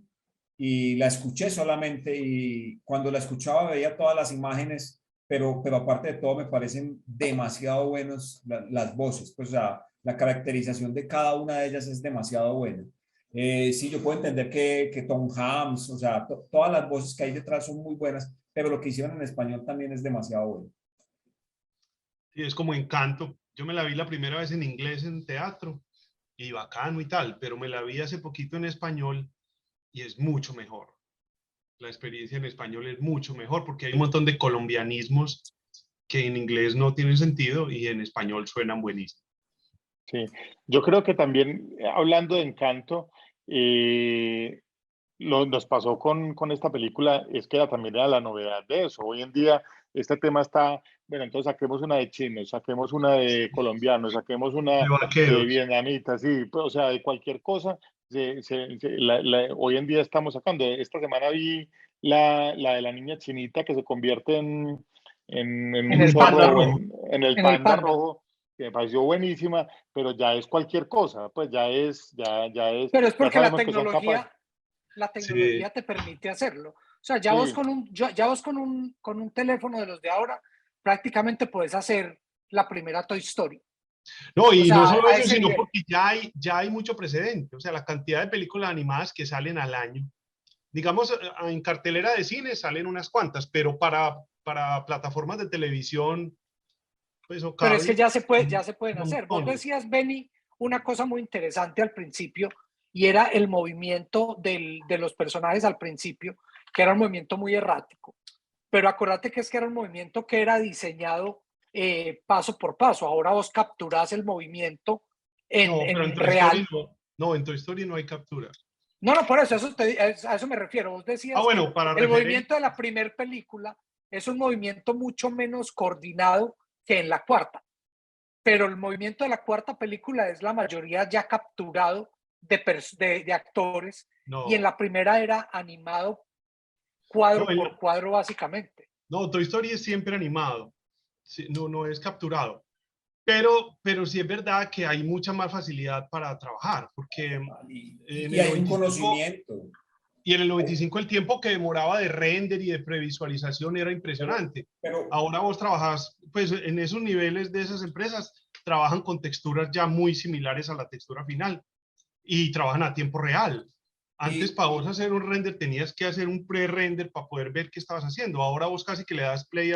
y la escuché solamente y cuando la escuchaba veía todas las imágenes, pero aparte de todo me parecen demasiado buenos las voces, pues o sea, la caracterización de cada una de ellas es demasiado buena. Sí, yo puedo entender que Tom Hanks, o sea, todas las voces que hay detrás son muy buenas, pero lo que hicieron en español también es demasiado bueno. Sí, es como Encanto. Yo me la vi la primera vez en inglés en teatro y bacano y tal, pero me la vi hace poquito en español y es mucho mejor. La experiencia en español es mucho mejor porque hay un montón de colombianismos que en inglés no tienen sentido y en español suenan buenísimo. Sí, yo creo que también, hablando de Encanto, nos pasó con esta película, es que también era la novedad de eso. Hoy en día este tema está, bueno, entonces saquemos una de chinos, saquemos una de colombianos, saquemos De una de vaqueros. vietnamitas, sí, pues, o sea, de cualquier cosa. Hoy en día estamos sacando. Esta semana vi la de la niña chinita que se convierte en En un el Panda zorro panda, o rojo. en el en el panda panda. rojo, que me pareció buenísima, pero ya es cualquier cosa, pues Pero es ya porque sabemos que son capaces. la Sí. tecnología te permite hacerlo. O sea, Sí, ya vos con un teléfono de los de ahora, prácticamente puedes hacer la primera Toy Story. No, O y no sea, solo a eso, ese sino nivel. porque ya hay mucho precedente. O sea, la cantidad de películas animadas que salen al año. Digamos, en cartelera de cine salen unas cuantas, pero para plataformas de televisión, pues, o Pero es que cable, ya se pueden hacer. Vos montones. decías, Benny, una cosa muy interesante al principio, y era el movimiento de los personajes al principio, que era un movimiento muy errático. Pero acuérdate que es que era un movimiento que era diseñado paso por paso. Ahora vos capturás el movimiento No, pero en en Toy Story real. no. No, en Toy Story no hay captura. No, no, por eso, a eso me refiero. Vos Ah, decías que bueno, para el referencia. movimiento de la primera película es un movimiento mucho menos coordinado que en la cuarta, pero el movimiento de la cuarta película es la mayoría ya capturado de actores, y en No, la primera era animado no, cuadro por cuadro básicamente. no, Toy Story es siempre animado. Sí, no, no es capturado. Pero sí es verdad que hay mucha más facilidad para trabajar, porque en Y el hay un 95 conocimiento. y en el 95 el tiempo que demoraba de render y de previsualización era Pero, impresionante. pero Ahora vos trabajás, pues en esos niveles de esas empresas, trabajan con texturas ya muy similares a la textura final y trabajan a tiempo real. Antes, y, para vos hacer un render, tenías que hacer un pre-render para poder ver qué estabas haciendo. Ahora vos casi que le das play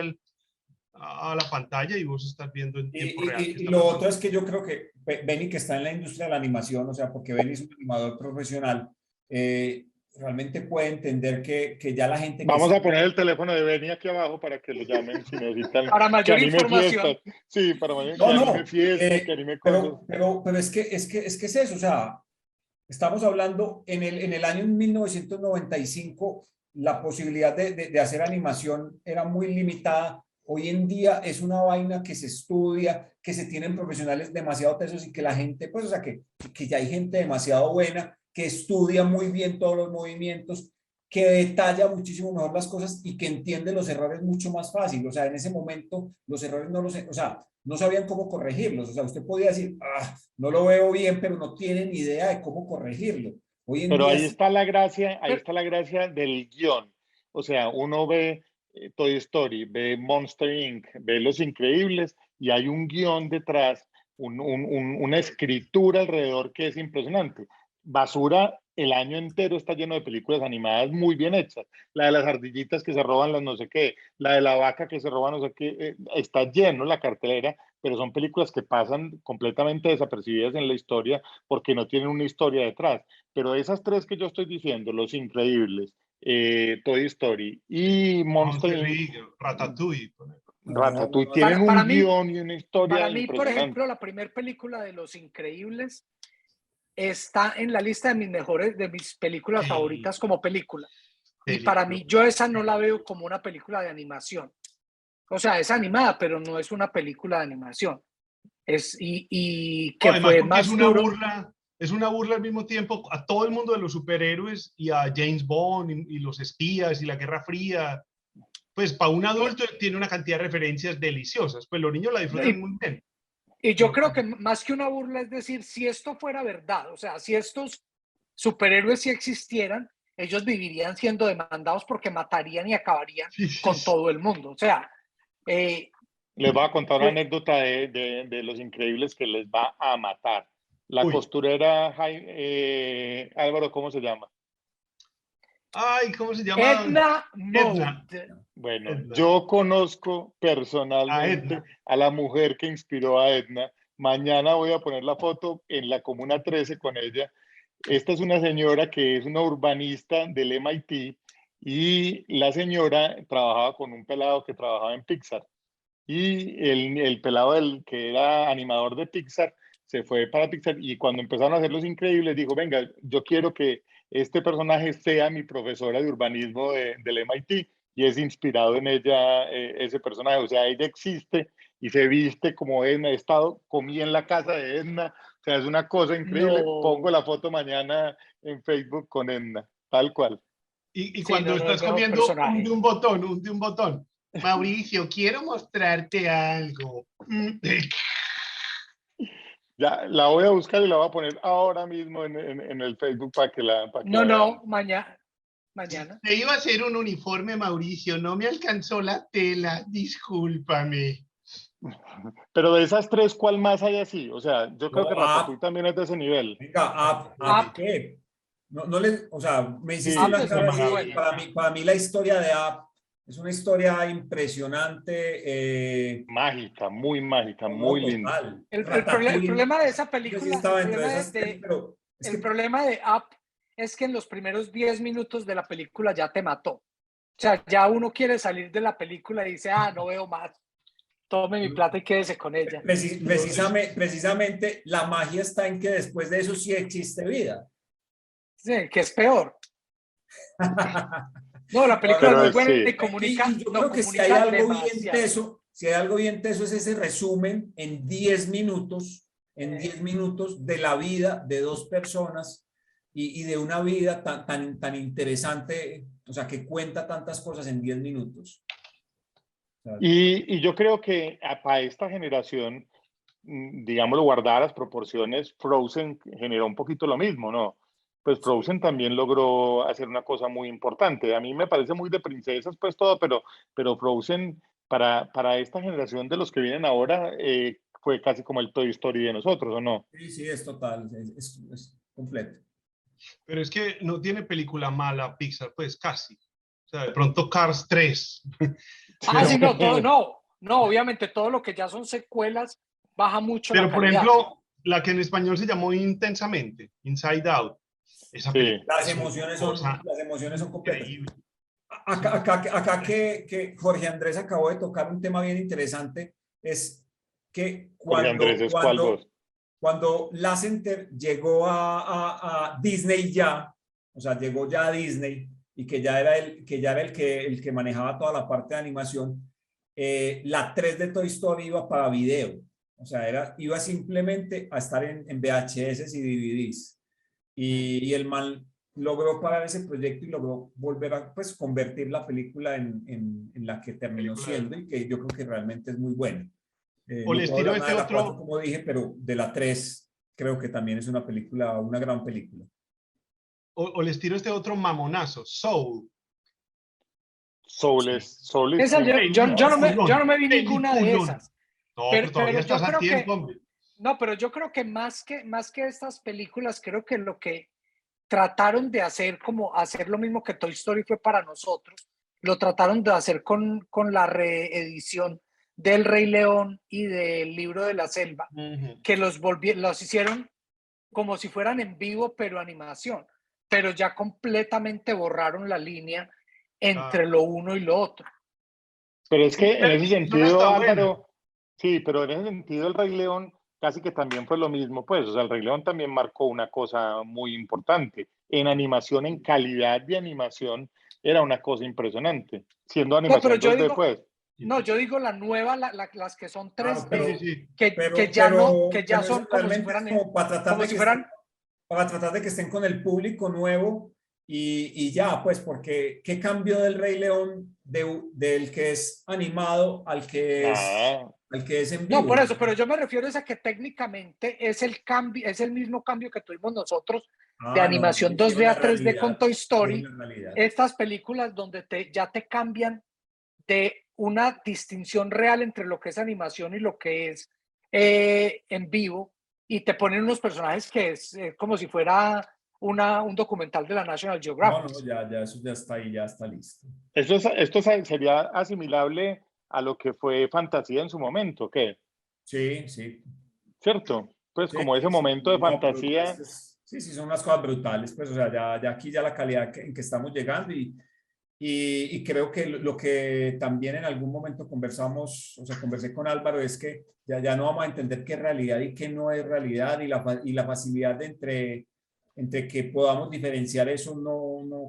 a la pantalla y vos estás viendo en tiempo real qué y está lo pasando. otro es que yo creo que Benny, que está en la industria de la animación, o sea, porque Benny es un animador profesional, realmente puede entender que ya la gente que vamos a poner estudia, el teléfono de Benny aquí abajo para que lo llamen si necesitan Para que mayor anime información, fiestas. Sí, que no, anime no, fiestas, que anime cosas. pero es que es eso, o sea, estamos hablando en el año 1995, la posibilidad de hacer animación era muy limitada. Hoy en día es una vaina que se estudia, que se tienen profesionales demasiado tesos y que la gente, pues, o sea, que ya hay gente demasiado buena, que estudia muy bien todos los movimientos, que detalla muchísimo mejor las cosas y que entiende los errores mucho más fácil. O sea, en ese momento los errores no los, o sea, no sabían cómo corregirlos. O sea, usted podía decir, ah, no lo veo bien, pero no tiene ni idea de cómo corregirlo. Hoy en Pero día sí. ahí está la gracia del guión. O sea, uno ve Toy Story, ve Monster Inc., ve Los Increíbles y hay un guión detrás, una escritura alrededor que es impresionante. Basura el año entero está lleno de películas animadas muy bien hechas. La de las ardillitas que se roban las no sé qué, la de la vaca que se roba no sé qué, está lleno la cartelera, pero son películas que pasan completamente desapercibidas en la historia porque no tienen una historia detrás. Pero esas tres que yo estoy diciendo, Los Increíbles, Toy Story y Monster Monster Inc., Inc., Ratatouille. Ratatouille, No, tienen Para un mí, guión y una historia para mí, por impresionante. ejemplo, la primera película de Los Increíbles está en la lista de mis películas Sí, favoritas como película. Y para película. mí, yo esa no la veo como una película de animación. O sea, es animada, pero no es una película de animación. Y que Además, fue porque más duro. es una burla al mismo tiempo a todo el mundo de los superhéroes y a James Bond y los espías y la Guerra Fría. Pues para un adulto tiene una cantidad de referencias deliciosas, pues los niños la disfrutan Y, muy bien. y yo Pero creo que más que una burla es decir, si esto fuera verdad, o sea, si estos superhéroes sí existieran, ellos vivirían siendo demandados porque matarían y acabarían sí, sí, con sí. todo el mundo. O sea, eh, Les voy a contar una fue, anécdota de Los Increíbles que les va a matar. La Uy, costurera, Álvaro, ¿cómo se llama? ay, ¿cómo se llama? Edna Edna. Mode. Bueno, Edna. yo conozco A personalmente Edna. a la mujer que inspiró a Edna. Mañana voy a poner la foto en la Comuna 13 con ella. Esta es una señora que es una urbanista del MIT y la señora trabajaba con un pelado que trabajaba en Pixar. Y el pelado que era animador de Pixar se fue para Pixar y cuando empezaron a hacer Los Increíbles dijo, venga, yo quiero que este personaje sea mi profesora de urbanismo del MIT y es inspirado en ella ese personaje. O sea, ella existe y se viste como Edna. He estado, comí en la casa de Edna. O sea, es una cosa increíble. Pongo No. la foto mañana en Facebook con Edna, tal cual. Y Sí, cuando no, no, es estás mejor comiendo personaje. un de un botón. Mauricio, quiero mostrarte algo. Ya la voy a buscar y la voy a poner ahora mismo en el Facebook para que No, la veamos. no, mañana. Mañana. Te iba a hacer un uniforme, Mauricio, no me alcanzó la tela, discúlpame. Pero de esas tres, ¿cuál más hay así? O sea, yo creo no, que Ratatouille también es de ese nivel. venga, Sí, ¿qué? No les, o sea, me hiciste Sí, Up una es cara muy así. buena. Para mí la historia de App es una historia impresionante. mágica, No, no, muy linda. total. El Ratatouille, problema de esa no sé si película, estaba dentro de esas tres, pero es el que problema de Up es que en los primeros 10 minutos de la película ya te mató. O sea, ya uno quiere salir de la película y dice, ah, no veo más. Tome mi plata y quédese con ella. precisamente la magia está en que después de eso sí existe vida. Sí, que es peor. No, la No, película no, es muy Pero no. buena sí, y comunica, Yo no, creo que si hay comunica algo bien demasiado. teso, si hay algo bien teso es ese resumen en 10 Eh, minutos de la vida de dos personas y de una vida tan interesante, o sea, que cuenta tantas cosas en 10 minutos. O sea, y yo creo que para esta generación, digámoslo, guardadas las proporciones, Frozen generó un poquito lo mismo, ¿no? Pues sí. Frozen también logró hacer una cosa muy importante. A mí me parece muy de princesas, pues todo, pero Frozen para esta generación de los que vienen ahora fue casi como el Toy Story de nosotros, ¿o no? Sí, sí, es total, es completo. pero es que no tiene película mala Pixar, pues casi. O sea, de pronto Cars 3. Ah, sí, Pero, no, todo, no, no, obviamente todo lo que ya son secuelas baja mucho la pero, por calidad. ejemplo, la que en español se llamó Intensamente, Inside Out, esa Sí. película es una cosa Las emociones son completas. increíble. Acá que Jorge Andrés acabó de tocar un tema bien interesante, es que Jorge Andrés, ¿es cuál vos? cuando Lasseter llegó a Disney ya, o sea, llegó ya a Disney y que ya era el que manejaba toda la parte de animación, la 3 de Toy Story iba para video, o sea, iba simplemente a estar en VHS y DVDs. Y el man logró parar ese proyecto y logró volver a pues, convertir la película en la que terminó Película de siendo verdad. y que yo creo que realmente es muy buena. O No les puedo tiro hablar nada este de la 4 otro, como dije, pero de la 3 creo que también es una película, una gran película. o les tiro este otro mamonazo, Soul. Soul Sí. es Esa, un... No, yo no Peliculón, me vi ninguna de peliculón. esas, No, pero pero todavía yo estás a creo tiempo, que, hombre. no, pero yo creo que más que estas películas, creo que trataron de hacer lo mismo que Toy Story fue para nosotros, lo trataron de hacer con la reedición del Rey León y del Libro de la Selva, que los hicieron como si fueran en vivo, pero animación, pero ya completamente borraron la línea entre lo uno y lo otro. Pero es que en ese Zona sentido, está buena. Álvaro, sí, pero en ese sentido el Rey León casi que también fue lo mismo, pues, o sea, el Rey León también marcó una cosa muy importante. En animación, en calidad de animación, era una cosa impresionante, siendo No, pero animación yo 2D, digo, pues. no, yo digo la nueva, las que son Claro, 3D, Sí. que ya no, que ya pero eso son como si realmente es fueran, como para tratar como de si que estén, fueran, para tratar de que estén con el público nuevo y ya, pues, porque ¿qué cambió del Rey León del que es animado Nada. al que es en no, vivo? por eso, pero yo me refiero a que técnicamente es el cambio, es el mismo cambio que tuvimos nosotros de Ah, no, animación 2D a 3D con Toy Story, la realidad. estas películas donde ya te cambian de una distinción real entre lo que es animación y lo que es en vivo, y te ponen unos personajes que es como si fuera un documental de la National No, Geographic. no, ya eso ya está ahí, ya está listo. Esto sería asimilable a lo que fue Fantasía en su momento, ¿qué? Sí, sí. ¿Cierto? Pues Sí, como ese sí, momento de no, pero fantasía. sí, sí, son unas cosas brutales, pues, o sea, ya aquí ya la calidad en que estamos llegando y creo que lo que también en algún momento conversamos, o sea, conversé con Álvaro, es que ya no vamos a entender qué es realidad y qué no es realidad y la facilidad entre que podamos diferenciar eso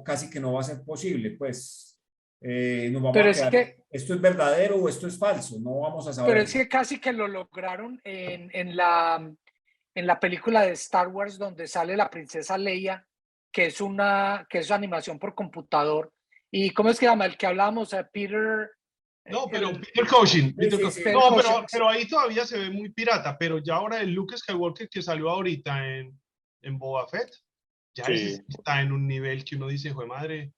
casi que no va a ser posible, pues nos vamos Pero a es quedar, que, esto es verdadero o esto es falso, no vamos a pero saber. es que casi que lo lograron en la película de Star Wars donde sale la princesa Leia, que es animación por computador. ¿Y cómo es que llama? El que hablábamos, Peter. No, pero El, Peter Cushing. Sí, sí, sí. Peter No, Cushing. pero ahí todavía se ve muy pirata. Pero ya ahora el Luke Skywalker que salió ahorita en Boba Fett, ya ese Sí, sí está en un nivel que uno dice, jue madre.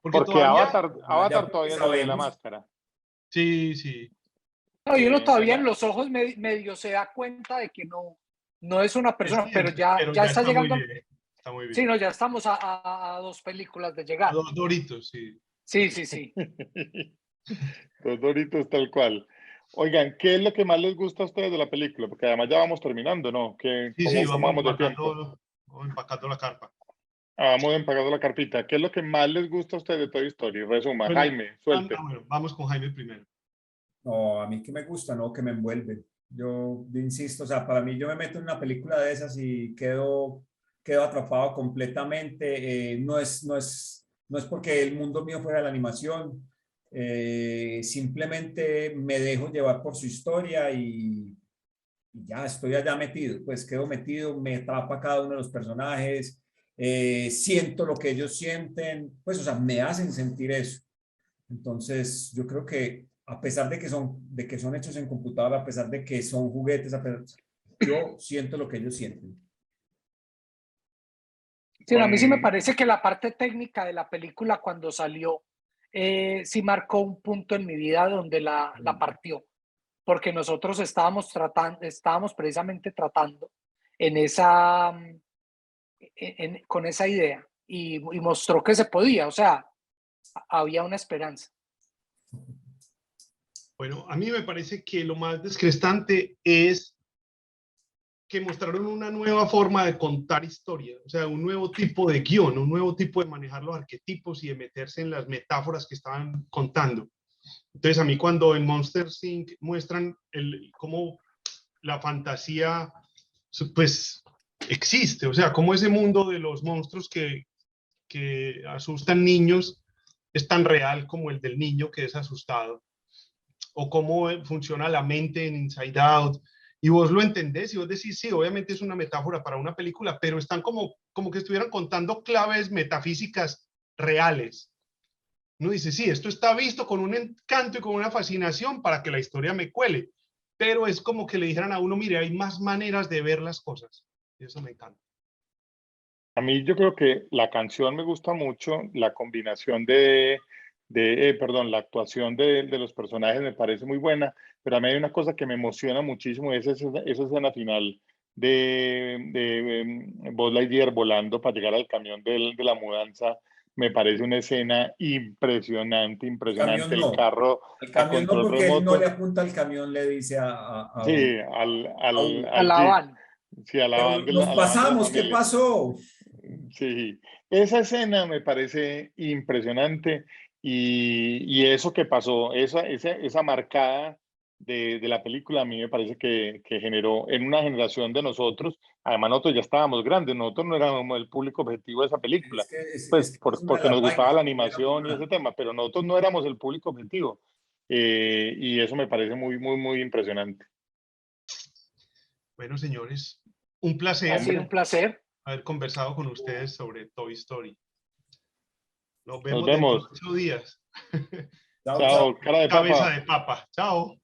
Porque porque todavía, Ya Avatar porque todavía no le ve la sabemos. máscara. sí, sí. No, y uno todavía en Ya, los ojos medio se da cuenta de que no es una persona, Sí, pero ya, pero ya ya está está muy llegando. bien. Está muy Sí, bien. no, ya estamos a 2 películas de A llegar. dos Doritos, sí. Sí, sí, sí. Los Doritos tal cual. Oigan, ¿qué es lo que más les gusta a ustedes de la película? Porque además ya vamos terminando, ¿no? Sí, sí, ¿Cómo vamos de tiempo? vamos empacando la carpa. Vamos empagando la carpita. ¿Qué es lo que más les gusta a ustedes de Toy Story? Resuma, Bueno, Jaime, suelte. bueno, vamos con Jaime primero. No, a mí que me gusta, ¿no? Que me envuelve. Yo insisto, o sea, para mí yo me meto en una película de esas y quedo atrapado completamente. No es porque el mundo mío fuera la animación. Simplemente me dejo llevar por su historia y ya estoy allá metido. Pues quedo metido, me atrapa cada uno de los personajes, siento lo que ellos sienten, pues, o sea, me hacen sentir eso. Entonces, yo creo que a pesar de que son hechos en computadora, a pesar de que son juguetes, yo siento lo que ellos sienten. Sí, a mí sí me Con, parece que la parte técnica de la película cuando salió, sí marcó un punto en mi vida donde la partió, porque nosotros estábamos precisamente tratando en con esa idea y mostró que se podía, o sea, había una esperanza. Bueno, a mí me parece que lo más descrestante es que mostraron una nueva forma de contar historia, o sea, un nuevo tipo de guión, un nuevo tipo de manejar los arquetipos y de meterse en las metáforas que estaban contando. Entonces, a mí cuando en Monster Inc. muestran cómo la fantasía, pues, existe, o sea, cómo ese mundo de los monstruos que asustan niños es tan real como el del niño que es asustado, o cómo funciona la mente en Inside Out, y vos lo entendés y vos decís, sí, obviamente es una metáfora para una película, pero están como que estuvieran contando claves metafísicas reales. Uno dice, sí, esto está visto con un encanto y con una fascinación para que la historia me cuele, pero es como que le dijeran a uno, mire, hay más maneras de ver las cosas. Y eso me encanta. a mí yo creo que la canción me gusta mucho, la combinación perdón, la actuación de los personajes me parece muy buena, pero a mí hay una cosa que me emociona muchísimo, es esa escena final de Buzz Lightyear volando para llegar al camión de la mudanza, me parece una escena impresionante, impresionante. Camión no. El A camión no, control porque él no le remoto, apunta al camión, le dice sí, A al la Jeep, van. sí, a la pero van nos a la van de la pasamos, ¿qué familia. pasó? Sí, esa escena me parece impresionante y eso que pasó, esa marcada de la película a mí me parece que generó en una generación de nosotros, además nosotros ya estábamos grandes, nosotros no éramos el público objetivo de esa película, pues Es que es una de porque las nos gustaba vainas la que no éramos animación y ese nada. tema, pero nosotros no éramos el público objetivo y eso me parece muy, muy, muy impresionante. Bueno, señores, un Ha placer sido un Hombre, placer. haber conversado con ustedes sobre Toy Story. Nos nos vemos dentro de vemos. 8 días. Chao, chao. Chao, cara de Cabeza papa. de papa. Chao.